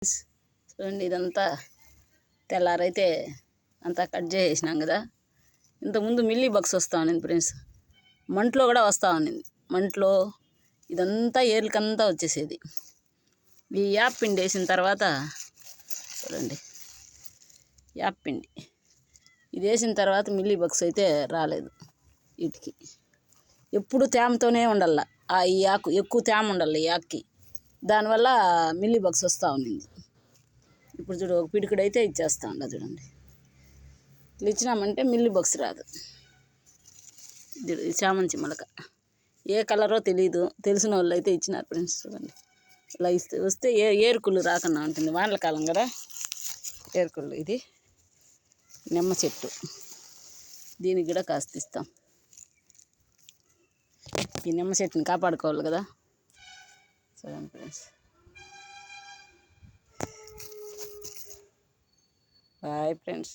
చూడండి, ఇదంతా తెల్లారైతే అంతా కట్ చేసేసినాం కదా. ఇంతకుముందు మిల్లీ బగ్స్ వస్తూ ఉన్నింది ఫ్రెండ్స్, మంట్లో కూడా వస్తూ ఉన్నింది. మంట్లో ఇదంతా ఏర్లకంతా వచ్చేసేది. ఈ యాప్ పిండి వేసిన తర్వాత చూడండి, యాప్ పిండి ఇది వేసిన తర్వాత మిల్లీ బగ్స్ అయితే రాలేదు. వీటికి ఎప్పుడు తేమతోనే ఉండాల, ఈ ఆకు ఎక్కువ తేమ ఉండాలి ఈ ఆకుకి, దానివల్ల మిల్లీ బగ్స్ వస్తూ ఉన్నింది. ఇప్పుడు చూడు, ఒక పిడికుడు అయితే ఇచ్చేస్తా ఉండ చూడండి. ఇట్లా ఇచ్చినామంటే మిల్లీ బగ్స్ రాదు. ఇది చామంతి మొలక, ఏ కలరో తెలియదు, తెలిసిన వాళ్ళు అయితే ఇచ్చినారు ఫ్రెండ్స్. చూడండి, ఇలా ఇస్తే వస్తే ఏరుకుళ్ళు రాకుండా ఉంటుంది, వానల కాలం కదా. ఏరుకుళ్ళు, ఇది నిమ్మ చెట్టు, దీనికి కూడా కాస్త ఇస్తాం. ఈ నిమ్మ చెట్టుని కాపాడుకోవాలి కదా. చూడండి ఫ్రెండ్స్, బాయ్ ఫ్రెండ్స్.